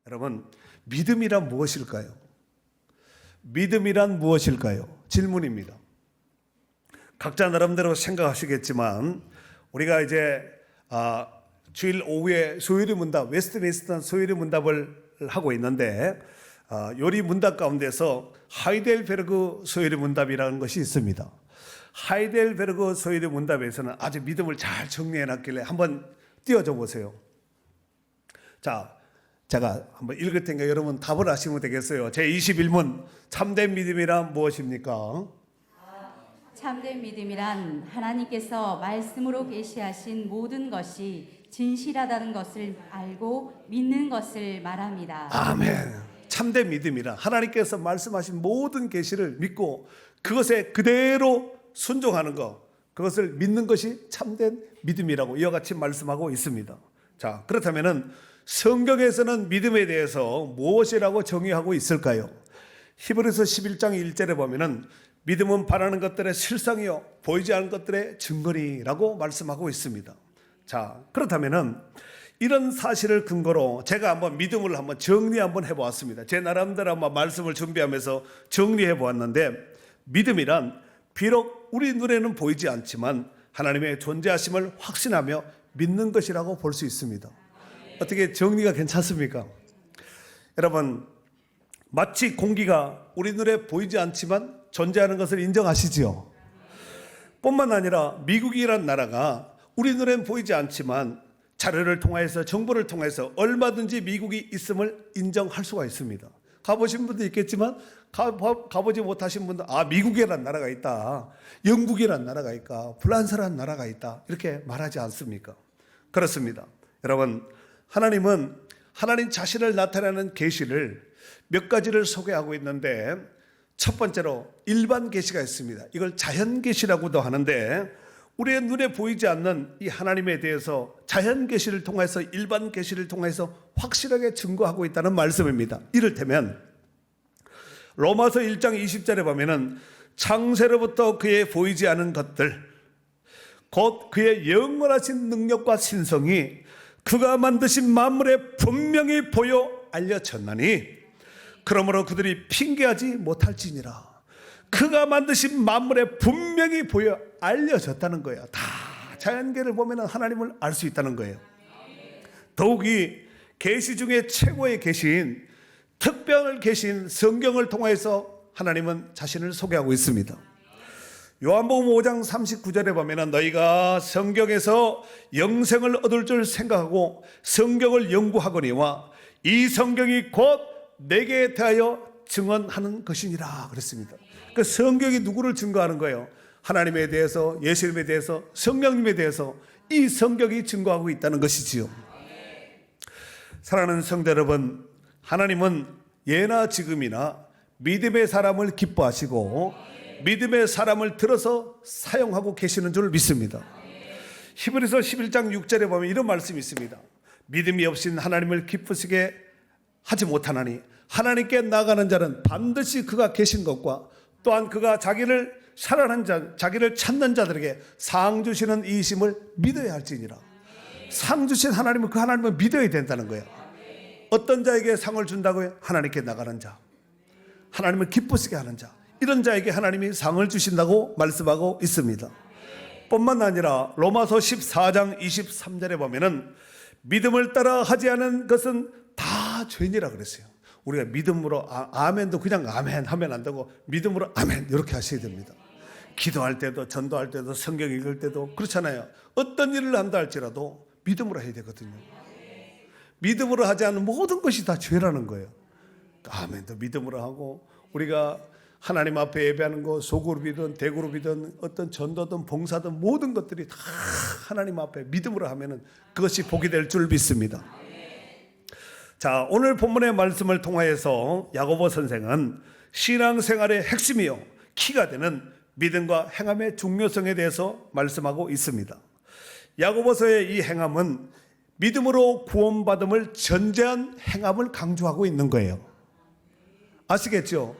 여러분, 믿음이란 무엇일까요? 믿음이란 무엇일까요? 질문입니다. 각자 나름대로 생각하시겠지만 우리가 이제 주일 오후에 소요리 문답, 웨스트민스터 소요리 문답을 하고 있는데 요리 문답 가운데서 하이델베르그 소요리 문답이라는 것이 있습니다. 하이델베르그 소요리 문답에서는 아주 믿음을 잘 정리해 놨길래 한번 띄워줘 보세요. 자, 제가 한번 읽을 테니까 여러분 답을 하시면 되겠어요. 제21문, 참된 믿음이란 무엇입니까? 참된 믿음이란 하나님께서 말씀으로 계시하신 모든 것이 진실하다는 것을 알고 믿는 것을 말합니다. 아멘. 참된 믿음이란 하나님께서 말씀하신 모든 계시를 믿고 그것에 그대로 순종하는 것, 그것을 믿는 것이 참된 믿음이라고 이와 같이 말씀하고 있습니다. 자, 그렇다면은 성경에서는 믿음에 대해서 무엇이라고 정의하고 있을까요? 히브리서 11장 1절에 보면은 믿음은 바라는 것들의 실상이요 보이지 않는 것들의 증거니라고 말씀하고 있습니다. 자, 그렇다면은 이런 사실을 근거로 제가 한번 믿음을 한번 정리 한번 해보았습니다. 제 나름대로 한번 말씀을 준비하면서 정리해 보았는데, 믿음이란 비록 우리 눈에는 보이지 않지만 하나님의 존재하심을 확신하며 믿는 것이라고 볼 수 있습니다. 어떻게 정리가 괜찮습니까? 여러분, 마치 공기가 우리 눈에 보이지 않지만 존재하는 것을 인정하시지요? 뿐만 아니라 미국이란 나라가 우리 눈에는 보이지 않지만 자료를 통해서 정보를 통해서 얼마든지 미국이 있음을 인정할 수가 있습니다. 가보신 분도 있겠지만 가보지 못하신 분도 미국이란 나라가 있다, 영국이란 나라가 있다, 프랑스란 나라가 있다 이렇게 말하지 않습니까? 그렇습니다. 여러분, 하나님은 하나님 자신을 나타내는 계시를 몇 가지를 소개하고 있는데, 첫 번째로 일반 계시가 있습니다. 이걸 자연 계시라고도 하는데, 우리의 눈에 보이지 않는 이 하나님에 대해서 자연 계시를 통해서, 일반 계시를 통해서 확실하게 증거하고 있다는 말씀입니다. 이를테면 로마서 1장 20절에 보면은 창세로부터 그의 보이지 않은 것들, 곧 그의 영원하신 능력과 신성이 그가 만드신 만물에 분명히 보여 알려졌나니 그러므로 그들이 핑계하지 못할지니라. 그가 만드신 만물에 분명히 보여 알려졌다는 거예요. 다 자연계를 보면 하나님을 알 수 있다는 거예요. 더욱이 계시 중에 최고의 계시인, 특별 계시인 성경을 통해서 하나님은 자신을 소개하고 있습니다. 요한복음 5장 39절에 보면 너희가 성경에서 영생을 얻을 줄 생각하고 성경을 연구하거니와 이 성경이 곧 내게 대하여 증언하는 것이니라 그랬습니다. 그 성경이 누구를 증거하는 거예요? 하나님에 대해서, 예수님에 대해서, 성령님에 대해서 이 성경이 증거하고 있다는 것이지요. 사랑하는 성도 여러분, 하나님은 예나 지금이나 믿음의 사람을 기뻐하시고 믿음의 사람을 들어서 사용하고 계시는 줄 믿습니다. 히브리서 11장 6절에 보면 이런 말씀이 있습니다. 믿음이 없인 하나님을 기쁘시게 하지 못하나니 하나님께 나가는 자는 반드시 그가 계신 것과 또한 그가 자기를 사랑하는 자, 자기를 찾는 자들에게 상 주시는 이심을 믿어야 할지니라. 상 주신 하나님은 그 하나님을 믿어야 된다는 거예요. 어떤 자에게 상을 준다고요? 하나님께 나가는 자, 하나님을 기쁘시게 하는 자, 이런 자에게 하나님이 상을 주신다고 말씀하고 있습니다. 뿐만 아니라 로마서 14장 23절에 보면은 믿음을 따라 하지 않은 것은 다 죄니라 그랬어요. 우리가 믿음으로 아멘도 그냥 아멘 하면 안 되고 믿음으로 아멘 이렇게 하셔야 됩니다. 기도할 때도, 전도할 때도, 성경 읽을 때도 그렇잖아요. 어떤 일을 한다 할지라도 믿음으로 해야 되거든요. 믿음으로 하지 않은 모든 것이 다 죄라는 거예요. 아멘도 믿음으로 하고, 우리가 하나님 앞에 예배하는 거 소그룹이든 대그룹이든 어떤 전도든 봉사든 모든 것들이 다 하나님 앞에 믿음으로 하면은 그것이 복이 될 줄 믿습니다. 자, 오늘 본문의 말씀을 통하여서 야고보 선생은 신앙생활의 핵심이요 키가 되는 믿음과 행함의 중요성에 대해서 말씀하고 있습니다. 야고보서의 이 행함은 믿음으로 구원받음을 전제한 행함을 강조하고 있는 거예요. 아시겠죠?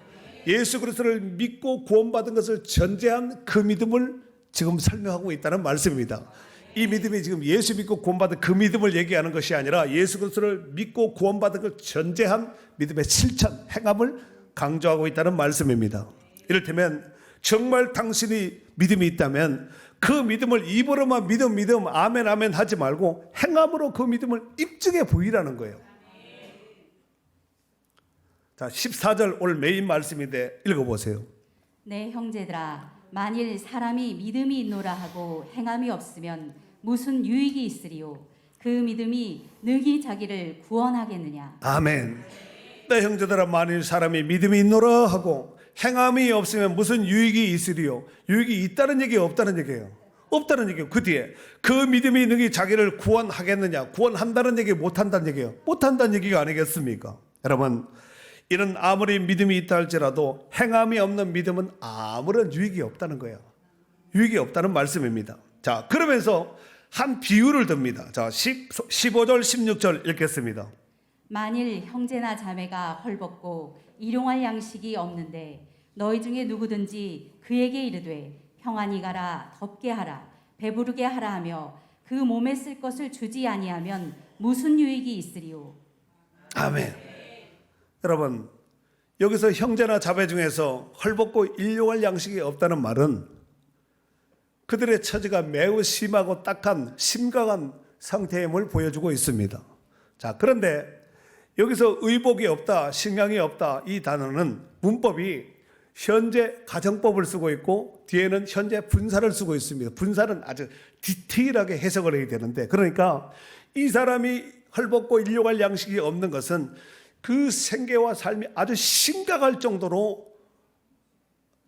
예수 그리스도를 믿고 구원받은 것을 전제한 그 믿음을 지금 설명하고 있다는 말씀입니다. 이 믿음이 지금 예수 믿고 구원받은 그 믿음을 얘기하는 것이 아니라 예수 그리스도를 믿고 구원받은 그 전제한 믿음의 실천, 행함을 강조하고 있다는 말씀입니다. 이를테면 정말 당신이 믿음이 있다면 그 믿음을 입으로만 믿음 아멘 아멘 하지 말고 행함으로 그 믿음을 입증해 보이라는 거예요. 자, 14절 오늘 메인 말씀인데 읽어보세요. 내 형제들아, 만일 사람이 믿음이 있노라 하고 행함이 없으면 무슨 유익이 있으리요? 그 믿음이 능히 자기를 구원하겠느냐? 아멘. 내 형제들아, 만일 사람이 믿음이 있노라 하고 행함이 없으면 무슨 유익이 있으리요? 유익이 있다는 얘기예요, 없다는 얘기예요? 없다는 얘기예요. 그 뒤에 그 믿음이 능히 자기를 구원하겠느냐? 구원한다는 얘기, 못한다는 얘기예요. 못한다는 얘기가 아니겠습니까? 여러분, 이는 아무리 믿음이 있다 할지라도 행함이 없는 믿음은 아무런 유익이 없다는 거예요. 유익이 없다는 말씀입니다. 자, 그러면서 한 비유를 듭니다. 자, 15절 16절 읽겠습니다. 만일 형제나 자매가 헐벗고 일용할 양식이 없는데 너희 중에 누구든지 그에게 이르되 평안히 가라, 덥게 하라, 배부르게 하라 하며 그 몸에 쓸 것을 주지 아니하면 무슨 유익이 있으리요? 아멘. 여러분, 여기서 형제나 자매 중에서 헐벗고 일용할 양식이 없다는 말은 그들의 처지가 매우 심하고 딱한 심각한 상태임을 보여주고 있습니다. 자, 그런데 여기서 의복이 없다, 식량이 없다, 이 단어는 문법이 현재 가정법을 쓰고 있고 뒤에는 현재 분사를 쓰고 있습니다. 분사는 아주 디테일하게 해석을 해야 되는데, 그러니까 이 사람이 헐벗고 일용할 양식이 없는 것은 그 생계와 삶이 아주 심각할 정도로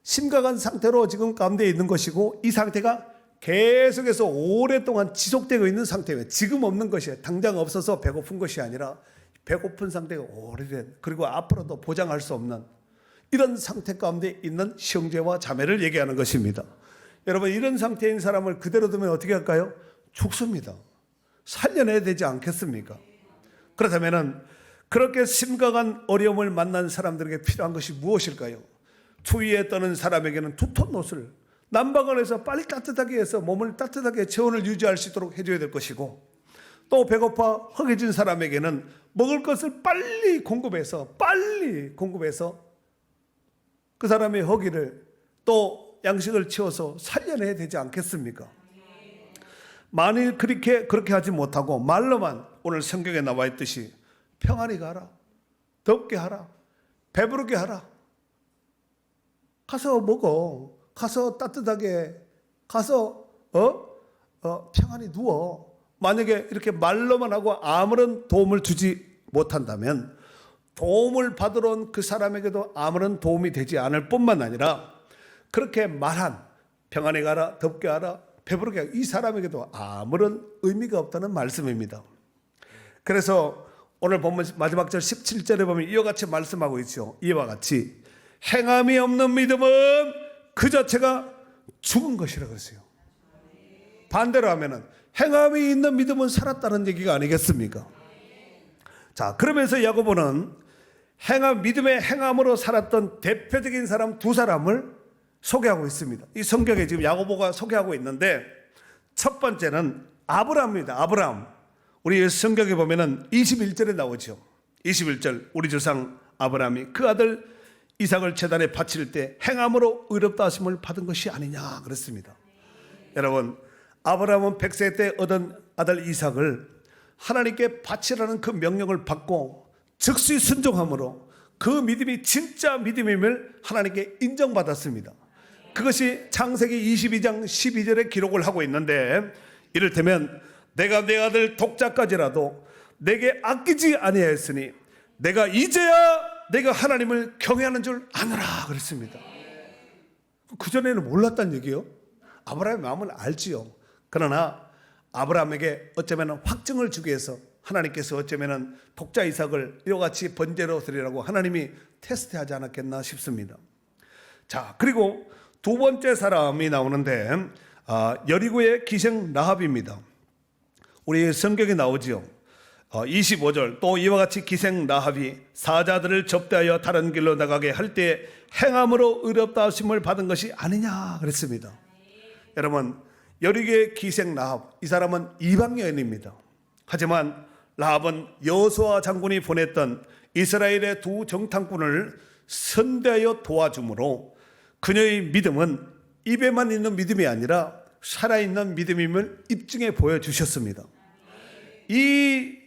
심각한 상태로 지금 가운데 있는 것이고, 이 상태가 계속해서 오랫동안 지속되고 있는 상태예요. 지금 없는 것이에요. 당장 없어서 배고픈 것이 아니라 배고픈 상태가 오래된, 그리고 앞으로도 보장할 수 없는 이런 상태 가운데 있는 형제와 자매를 얘기하는 것입니다. 여러분, 이런 상태인 사람을 그대로 두면 어떻게 할까요? 죽습니다. 살려내야 되지 않겠습니까? 그렇다면 그렇게 심각한 어려움을 만난 사람들에게 필요한 것이 무엇일까요? 추위에 떠는 사람에게는 두터운 옷을 난방을 빨리 따뜻하게 해서 몸을 따뜻하게 체온을 유지할 수 있도록 해줘야 될 것이고, 또 배고파 허기진 사람에게는 먹을 것을 빨리 공급해서 그 사람의 허기를 또 양식을 채워서 살려내야 되지 않겠습니까? 만일 그렇게 하지 못하고 말로만 오늘 성경에 나와 있듯이 평안히 가라, 덥게 하라, 배부르게 하라, 가서 먹어, 가서 따뜻하게, 가서 평안히 누워, 만약에 이렇게 말로만 하고 아무런 도움을 주지 못한다면 도움을 받으러 온 그 사람에게도 아무런 도움이 되지 않을 뿐만 아니라 그렇게 말한 평안히 가라, 덥게 하라, 배부르게 하라, 이 사람에게도 아무런 의미가 없다는 말씀입니다. 그래서 오늘 보면 마지막 절 17절에 보면 이와 같이 말씀하고 있죠. 이와 같이 행함이 없는 믿음은 그 자체가 죽은 것이라고 했어요. 반대로 하면은 행함이 있는 믿음은 살았다는 얘기가 아니겠습니까? 자, 그러면서 야고보는 믿음의 행함으로 살았던 대표적인 사람 두 사람을 소개하고 있습니다. 이 성경에 지금 야고보가 소개하고 있는데, 첫 번째는 아브라함입니다. 아브라함. 우리 성경에 보면은 21절에 나오죠. 21절, 우리 조상 아브라함이 그 아들 이삭을 제단에 바칠 때 행함으로 의롭다 하심을 받은 것이 아니냐 그랬습니다. 여러분, 아브라함은 100세 때 얻은 아들 이삭을 하나님께 바치라는 그 명령을 받고 즉시 순종함으로 그 믿음이 진짜 믿음임을 하나님께 인정받았습니다. 그것이 창세기 22장 12절에 기록을 하고 있는데, 이를테면 내가 내 아들 독자까지라도 내게 아끼지 아니하였으니 내가 이제야 내가 하나님을 경외하는 줄 아노라 그랬습니다. 그전에는 몰랐다는 얘기요. 아브라함의 마음을 알지요. 그러나 아브라함에게 어쩌면 확증을 주기 위해서 하나님께서 어쩌면 독자 이삭을 이와 같이 번제로 드리라고 하나님이 테스트하지 않았겠나 싶습니다. 자, 그리고 두 번째 사람이 나오는데 여리고의 기생 라합입니다. 우리 성경에 나오지요. 25절, 또 이와 같이 기생 라합이 사자들을 접대하여 다른 길로 나가게 할 때 행함으로 의롭다 하심을 받은 것이 아니냐 그랬습니다. 여러분, 여리고의 기생 라합, 이 사람은 이방 여인입니다. 하지만 라합은 여호수아 장군이 보냈던 이스라엘의 두 정탐꾼을 선대하여 도와주므로 그녀의 믿음은 입에만 있는 믿음이 아니라 살아있는 믿음임을 입증해 보여주셨습니다. 이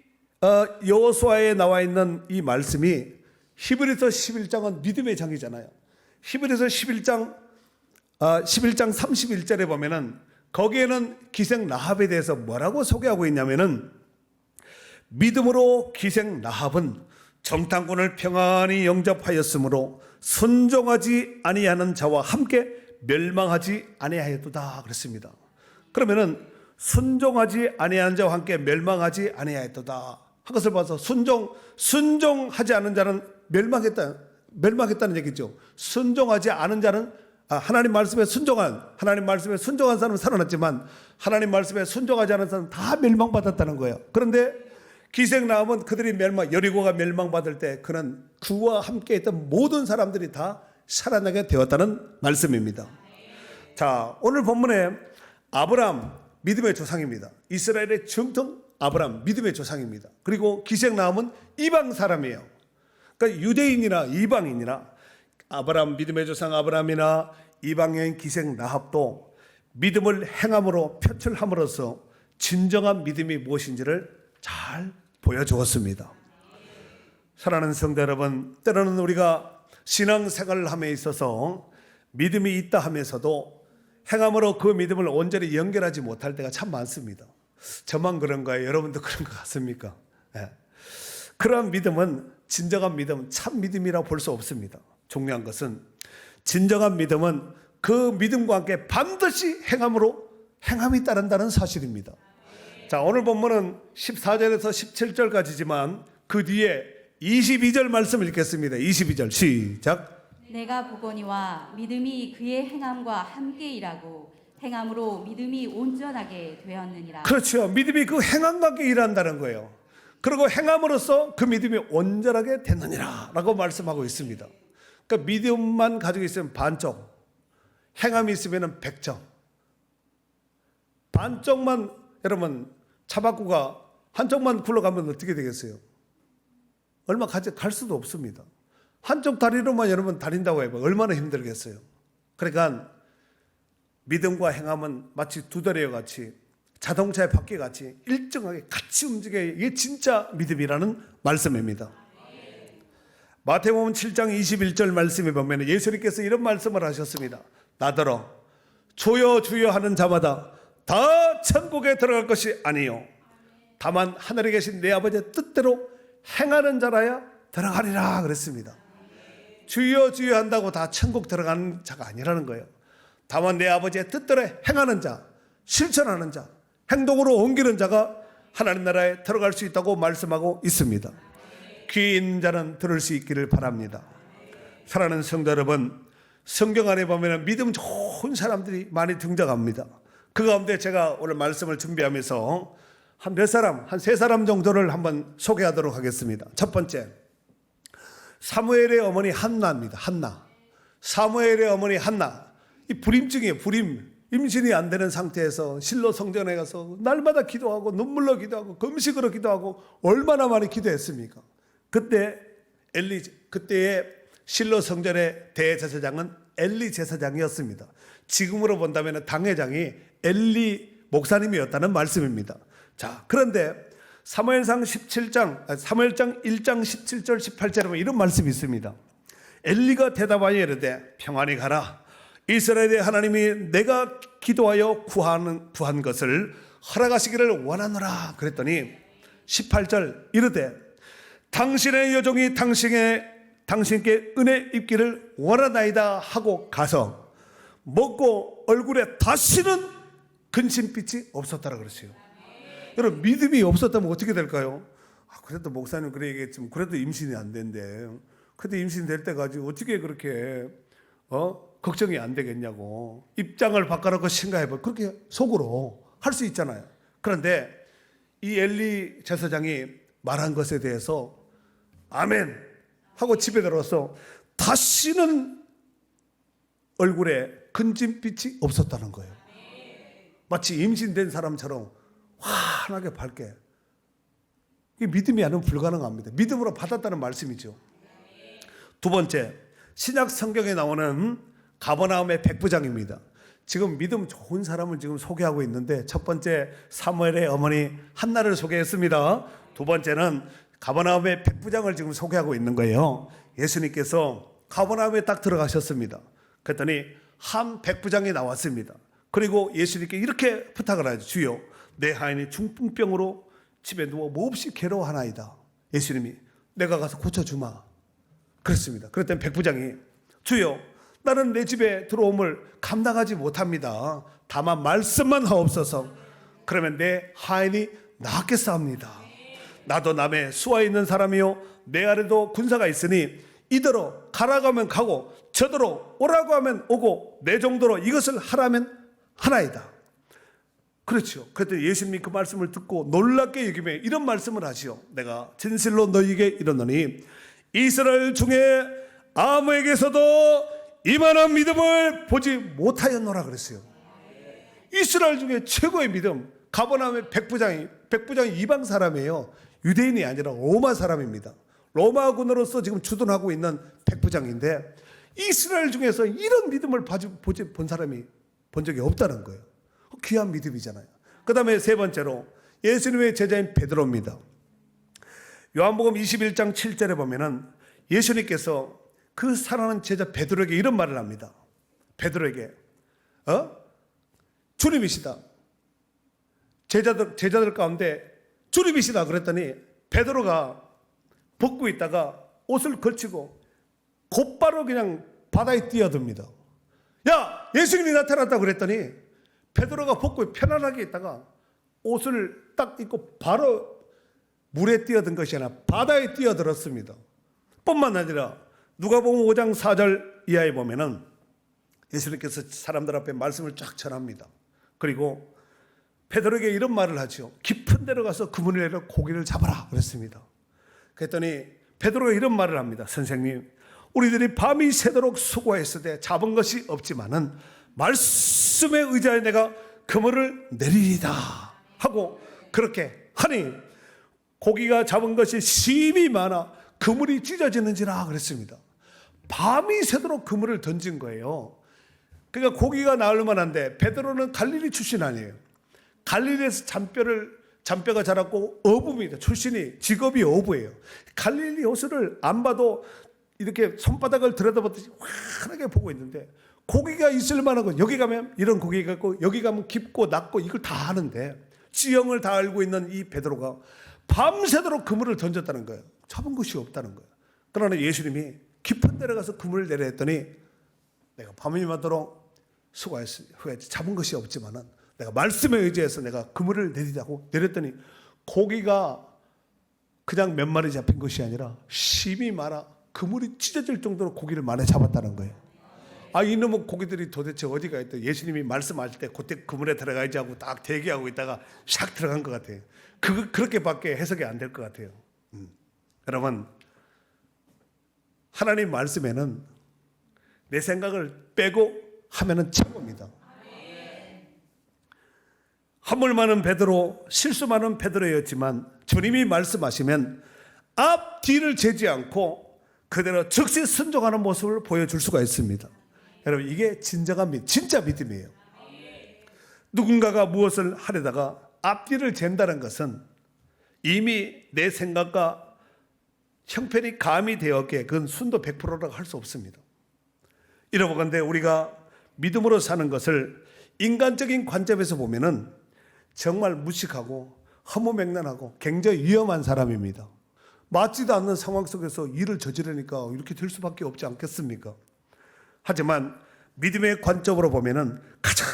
여호수아에 나와 있는 이 말씀이 히브리서 11장은 믿음의 장이잖아요. 히브리서 11장 31절에 보면은 거기에는 기생 라합에 대해서 뭐라고 소개하고 있냐면은 믿음으로 기생 라합은 정탐꾼을 평안히 영접하였으므로 순종하지 아니하는 자와 함께 멸망하지 아니하였도다 그랬습니다. 그러면은 순종하지 아니하는 자와 함께 멸망하지 아니하였도다 한 것을 봐서 순종하지 않은 자는 멸망했다는 얘기죠. 순종하지 않은 자는 하나님 말씀에 순종한 사람은 살아났지만 하나님 말씀에 순종하지 않은 사람은 다 멸망받았다는 거예요. 그런데 기생 라합은 그들이 여리고가 멸망받을 때 그는 그와 함께 있던 모든 사람들이 다 살아나게 되었다는 말씀입니다. 자, 오늘 본문에 아브라함 믿음의 조상입니다. 이스라엘의 정통 아브라함 믿음의 조상입니다. 그리고 기생 라합은 이방 사람이에요. 그러니까 유대인이나 이방인이나 아브라함 믿음의 조상 아브라함이나 이방여인 기생 라합도 믿음을 행함으로 표출함으로써 진정한 믿음이 무엇인지를 잘 보여주었습니다. 사랑하는 성도 여러분, 때로는 우리가 신앙생활을 함에 있어서 믿음이 있다 하면서도 행함으로 그 믿음을 온전히 연결하지 못할 때가 참 많습니다. 저만 그런가요? 여러분도 그런 것 같습니까? 네. 그러한 믿음은 진정한 믿음, 참 믿음이라고 볼 수 없습니다. 중요한 것은 진정한 믿음은 그 믿음과 함께 반드시 행함이 따른다는 사실입니다. 자, 오늘 본문은 14절에서 17절까지지만 그 뒤에 22절 말씀을 읽겠습니다. 22절 시작. 내가 보거니와 믿음이 그의 행함과 함께 일하고 행함으로 믿음이 온전하게 되었느니라. 그렇죠. 믿음이 그 행함과 함께 일한다는 거예요. 그리고 행함으로써 그 믿음이 온전하게 됐느니라 라고 말씀하고 있습니다. 그러니까 믿음만 가지고 있으면 반점, 행함이 있으면 100점. 반쪽만, 여러분 차박구가 한쪽만 굴러가면 어떻게 되겠어요? 얼마 갈 수도 없습니다. 한쪽 다리로만 여러분 다닌다고 해봐 얼마나 힘들겠어요. 그러니까 믿음과 행함은 마치 두 다리와 같이 자동차의 바퀴 같이 일정하게 같이 움직여야 이게 진짜 믿음이라는 말씀입니다. 마태복음 7장 21절 말씀에 보면 예수님께서 이런 말씀을 하셨습니다. 나더러 주여 주여 하는 자마다 다 천국에 들어갈 것이 아니요 다만 하늘에 계신 내 아버지의 뜻대로 행하는 자라야 들어가리라 그랬습니다. 주여 주여 한다고 다 천국 들어가는 자가 아니라는 거예요. 다만 내 아버지의 뜻대로 행하는 자, 실천하는 자, 행동으로 옮기는 자가 하나님 나라에 들어갈 수 있다고 말씀하고 있습니다. 귀 있는 자는 들을 수 있기를 바랍니다. 사랑하는 성도 여러분, 성경 안에 보면 믿음 좋은 사람들이 많이 등장합니다. 그 가운데 제가 오늘 말씀을 준비하면서 한 세 사람 정도를 한번 소개하도록 하겠습니다. 첫 번째, 사무엘의 어머니 한나입니다. 사무엘의 어머니 한나. 이 불임증이에요. 임신이 안 되는 상태에서 실로 성전에 가서 날마다 기도하고 눈물로 기도하고 금식으로 기도하고 얼마나 많이 기도했습니까? 그때의 실로 성전의 대제사장은 엘리 제사장이었습니다. 지금으로 본다면 당회장이 엘리 목사님이었다는 말씀입니다. 자, 그런데 사무엘상 1장 17절 18절에 보면 이런 말씀이 있습니다. 엘리가 대답하여 이르되 평안히 가라. 이스라엘의 하나님이 내가 기도하여 구한 것을 허락하시기를 원하노라 그랬더니 18절 이르되 당신의 여종이 당신께 은혜 입기를 원하나이다 하고 가서 먹고 얼굴에 다시는 근심빛이 없었다라 그랬어요. 여러분 믿음이 없었다면 어떻게 될까요? 그래도 목사님 그래 얘기했지만 그래도 임신이 안 된대. 그래도 임신 될 때까지 어떻게 그렇게 걱정이 안 되겠냐고 입장을 바꿔놓고 생각해봐. 그렇게 속으로 할 수 있잖아요. 그런데 이 엘리 제사장이 말한 것에 대해서 아멘 하고 집에 들어와서 다시는 얼굴에 근심빛이 없었다는 거예요. 마치 임신된 사람처럼 환하게 밝게. 이게 믿음이 아니면 불가능합니다. 믿음으로 받았다는 말씀이죠. 두 번째, 신약 성경에 나오는 가버나움의 백부장입니다. 지금 믿음 좋은 사람을 지금 소개하고 있는데, 첫 번째 사무엘의 어머니 한나를 소개했습니다. 두 번째는 가버나움의 백부장을 지금 소개하고 있는 거예요. 예수님께서 가버나움에 딱 들어가셨습니다. 그랬더니 한 백부장이 나왔습니다. 그리고 예수님께 이렇게 부탁을 하죠. 주여, 내 하인이 중풍병으로 집에 누워 몹시 괴로워하나이다. 예수님이 내가 가서 고쳐주마 그랬습니다. 그랬더니 백부장이 주여, 나는 내 집에 들어옴을 감당하지 못합니다. 다만 말씀만 하옵소서. 그러면 내 하인이 낫겠사옵니다. 나도 남의 수하에 있는 사람이요 내 아래도 군사가 있으니 이대로 가라고 하면 가고 저대로 오라고 하면 오고 내 정도로 이것을 하라면 하나이다. 그렇죠. 그랬더니 예수님이 그 말씀을 듣고 놀랍게 여기며 이런 말씀을 하시오. 내가 진실로 너희에게 이르노니 이스라엘 중에 아무에게서도 이만한 믿음을 보지 못하였노라 그랬어요. 이스라엘 중에 최고의 믿음. 가버나움의 백부장이 이방 사람이에요. 유대인이 아니라 로마 사람입니다. 로마군으로서 지금 주둔하고 있는 백부장인데 이스라엘 중에서 이런 믿음을 본 사람이 본 적이 없다는 거예요. 귀한 믿음이잖아요. 그 다음에 세 번째로 예수님의 제자인 베드로입니다. 요한복음 21장 7절에 보면은 예수님께서 그 사랑하는 제자 베드로에게 이런 말을 합니다. 베드로에게 주님이시다. 제자들 가운데 주님이시다 그랬더니 베드로가 벗고 있다가 옷을 걸치고 곧바로 그냥 바다에 뛰어듭니다. 야, 예수님이 나타났다 그랬더니 베드로가 벗고 편안하게 있다가 옷을 딱 입고 바로 물에 뛰어든 것이 아니라 바다에 뛰어들었습니다. 뿐만 아니라 누가복음 5장 4절 이하에 보면은 예수님께서 사람들 앞에 말씀을 쫙 전합니다. 그리고 베드로에게 이런 말을 하죠. 깊은 데로 가서 그물을 내려 고기를 잡아라 그랬습니다. 그랬더니 베드로가 이런 말을 합니다. 선생님, 우리들이 밤이 새도록 수고했을 잡은 것이 없지만은 말씀에 의지하여 내가 그물을 내리리다 하고 그렇게 하니 고기가 잡은 것이 심이 많아 그물이 찢어지는지라 그랬습니다. 밤이 새도록 그물을 던진 거예요. 그러니까 고기가 나올 만한데 베드로는 갈릴리 출신 아니에요. 갈릴리에서 잔뼈가 자랐고 어부입니다. 출신이 직업이 어부예요. 갈릴리 호수를 안 봐도 이렇게 손바닥을 들여다보듯이 환하게 보고 있는데 고기가 있을 만한 건 여기 가면 이런 고기가 있고 여기 가면 깊고 낮고 이걸 다 아는데 지형을 다 알고 있는 이 베드로가 밤새도록 그물을 던졌다는 거예요. 잡은 것이 없다는 거예요. 그러나 예수님이 깊은 데로 가서 그물을 내려 했더니 내가 밤이 맞도록 수고했으니 후에 잡은 것이 없지만은 내가 말씀에 의지해서 내가 그물을 내리자고 내렸더니 고기가 그냥 몇 마리 잡힌 것이 아니라 심이 많아 그물이 찢어질 정도로 고기를 많이 잡았다는 거예요. 아, 이놈의 고기들이 도대체 어디가 있다. 예수님이 말씀하실 때 그때 그물에 들어가야지 하고 딱 대기하고 있다가 샥 들어간 것 같아요. 그렇게밖에 해석이 안 될 것 같아요. 여러분, 하나님 말씀에는 내 생각을 빼고 하면은 최고입니다. 허물 많은 베드로, 실수 많은 베드로였지만 주님이 말씀하시면 앞 뒤를 재지 않고 그대로 즉시 순종하는 모습을 보여줄 수가 있습니다. 여러분, 이게 진정한 진짜 믿음이에요. 누군가가 무엇을 하려다가 앞뒤를 잰다는 것은 이미 내 생각과 형편이 가미 되었기에 그건 순도 100%라고 할 수 없습니다. 이러건대 우리가 믿음으로 사는 것을 인간적인 관점에서 보면은 정말 무식하고 허무맹랑하고 굉장히 위험한 사람입니다. 맞지도 않는 상황 속에서 일을 저지르니까 이렇게 될 수밖에 없지 않겠습니까? 하지만 믿음의 관점으로 보면은 가장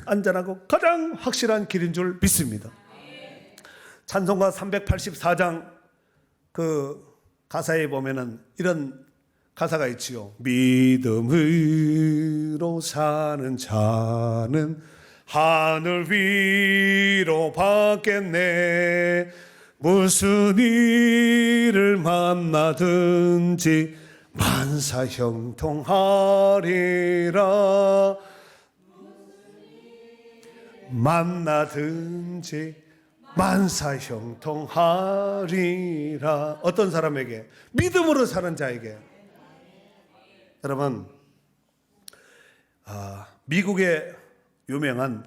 안전하고 가장 확실한 길인 줄 믿습니다. 찬송가 384장 그 가사에 보면은 이런 가사가 있지요. 믿음으로 사는 자는 하늘 위로 받겠네. 무슨 일을 만나든지 만사 형통하리라. 만나든지 만사형통하리라. 어떤 사람에게? 믿음으로 사는 자에게. 여러분, 미국의 유명한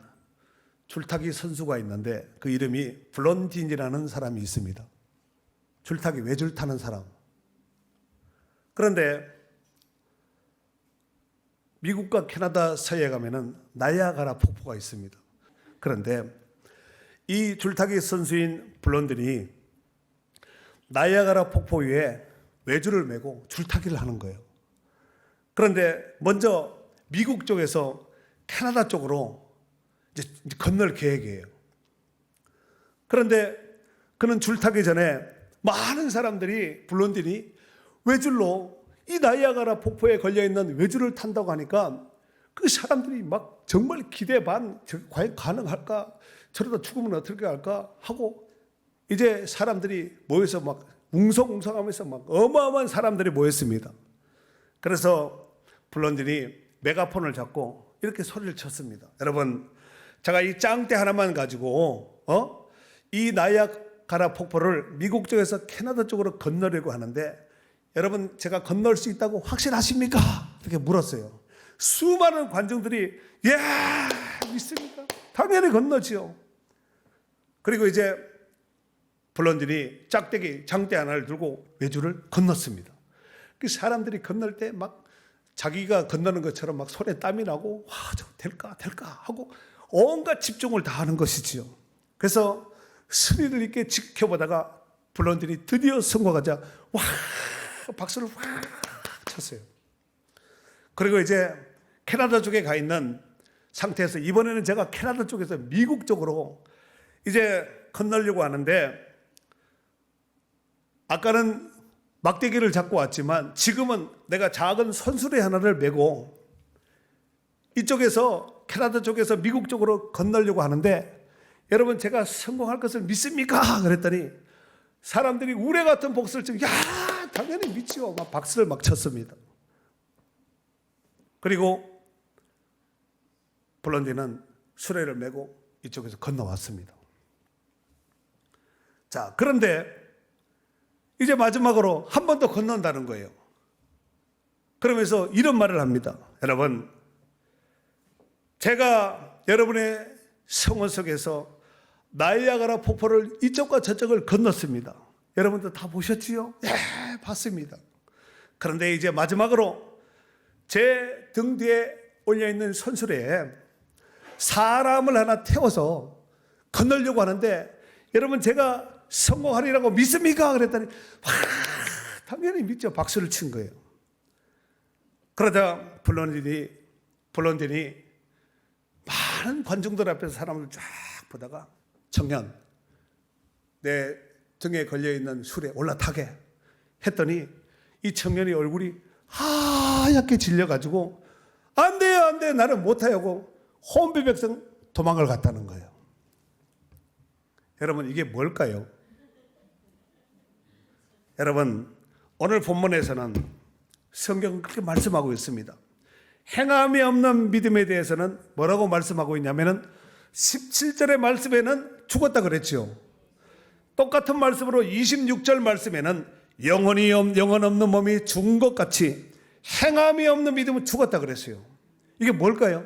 줄타기 선수가 있는데 그 이름이 블론딘이라는 사람이 있습니다. 줄타기 외줄 타는 사람. 그런데 미국과 캐나다 사이에 가면은 나이아가라 폭포가 있습니다. 그런데 이 줄타기 선수인 블론딘이 나이아가라 폭포 위에 외줄을 메고 줄타기를 하는 거예요. 그런데 먼저 미국 쪽에서 캐나다 쪽으로 이제 건널 계획이에요. 그런데 그는 줄타기 전에 많은 사람들이 블론딘이 외줄로 이 나이아가라 폭포에 걸려있는 외줄을 탄다고 하니까 그 사람들이 막 정말 기대 반, 과연 가능할까? 저러다 죽으면 어떻게 할까? 하고 이제 사람들이 모여서 막 웅성웅성하면서 막 어마어마한 사람들이 모였습니다. 그래서 블론딘이 메가폰을 잡고 이렇게 소리를 쳤습니다. 여러분, 제가 이 짱대 하나만 가지고 이 나이아가라 폭포를 미국 쪽에서 캐나다 쪽으로 건너려고 하는데 여러분, 제가 건널 수 있다고 확신하십니까? 이렇게 물었어요. 수많은 관중들이 믿습니까? 당연히 건너지요. 그리고 이제 블론딘이 짝대기 장대 하나를 들고 외줄을 건넜습니다. 그 사람들이 건널 때 막 자기가 건너는 것처럼 막 손에 땀이 나고 저 될까 하고 온갖 집중을 다 하는 것이지요. 그래서 스릴을 있게 지켜보다가 블론딘이 드디어 성공하자 박수를 확 쳤어요. 그리고 이제 캐나다 쪽에 가 있는 상태에서 이번에는 제가 캐나다 쪽에서 미국 쪽으로 이제 건너려고 하는데 아까는 막대기를 잡고 왔지만 지금은 내가 작은 선수레 하나를 메고 이쪽에서 캐나다 쪽에서 미국 쪽으로 건너려고 하는데 여러분, 제가 성공할 것을 믿습니까? 그랬더니 사람들이 우레 같은 복수를 치고 당연히 믿지요. 막 박수를 막 쳤습니다. 그리고 블론딘은 수레를 메고 이쪽에서 건너왔습니다. 자, 그런데 이제 마지막으로 한 번 더 건넌다는 거예요. 그러면서 이런 말을 합니다. 여러분, 제가 여러분의 성원 속에서 나이아가라 폭포를 이쪽과 저쪽을 건넜습니다. 여러분들 다 보셨지요? 봤습니다. 그런데 이제 마지막으로 제 등 뒤에 올려있는 선수레에 사람을 하나 태워서 건너려고 하는데 여러분, 제가 성공하리라고 믿습니까? 그랬더니 당연히 믿죠. 박수를 친 거예요. 그러자 블론딘이 많은 관중들 앞에서 사람을 쫙 보다가 청년, 내 등에 걸려있는 술에 올라타게 했더니 이 청년의 얼굴이 하얗게 질려가지고 안 돼요, 나는 못하고 혼비백성 도망을 갔다는 거예요. 여러분, 이게 뭘까요? 여러분, 오늘 본문에서는 성경은 그렇게 말씀하고 있습니다. 행함이 없는 믿음에 대해서는 뭐라고 말씀하고 있냐면은 17절의 말씀에는 죽었다 그랬죠. 똑같은 말씀으로 26절 말씀에는 영혼 없는 몸이 죽은 것 같이 행함이 없는 믿음은 죽었다 그랬어요. 이게 뭘까요?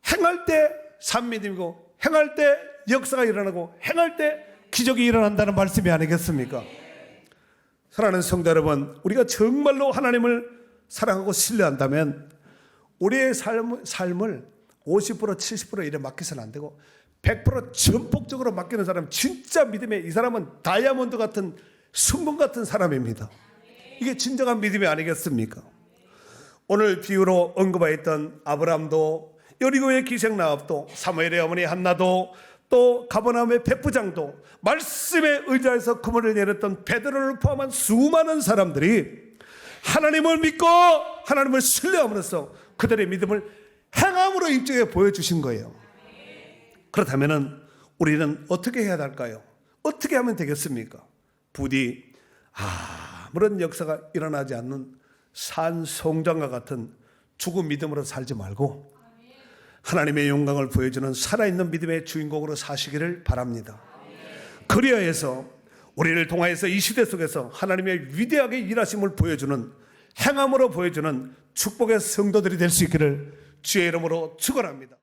행할 때 산믿음이고 행할 때 역사가 일어나고 행할 때 기적이 일어난다는 말씀이 아니겠습니까? 사랑하는 성도 여러분, 우리가 정말로 하나님을 사랑하고 신뢰한다면 우리의 삶을 50% 70% 이래 맡겨서는 안 되고 100% 전폭적으로 맡기는 사람, 진짜 믿음의 이 사람은 다이아몬드 같은 순금 같은 사람입니다. 이게 진정한 믿음이 아니겠습니까? 오늘 비유로 언급하였던 아브라함도, 여리고의 기생나합도, 사무엘의 어머니 한나도, 또 가버나움의 백부장도, 말씀에 의지해서 그물을 내렸던 베드로를 포함한 수많은 사람들이 하나님을 믿고 하나님을 신뢰함으로써 그들의 믿음을 행함으로 입증해 보여주신 거예요. 그렇다면 우리는 어떻게 해야 할까요? 어떻게 하면 되겠습니까? 부디 아무런 역사가 일어나지 않는 산송장과 같은 죽은 믿음으로 살지 말고 하나님의 영광을 보여주는 살아있는 믿음의 주인공으로 사시기를 바랍니다. 그리하여서 우리를 통하여서 이 시대 속에서 하나님의 위대하게 일하심을 보여주는, 행함으로 보여주는 축복의 성도들이 될 수 있기를 주의 이름으로 축원합니다.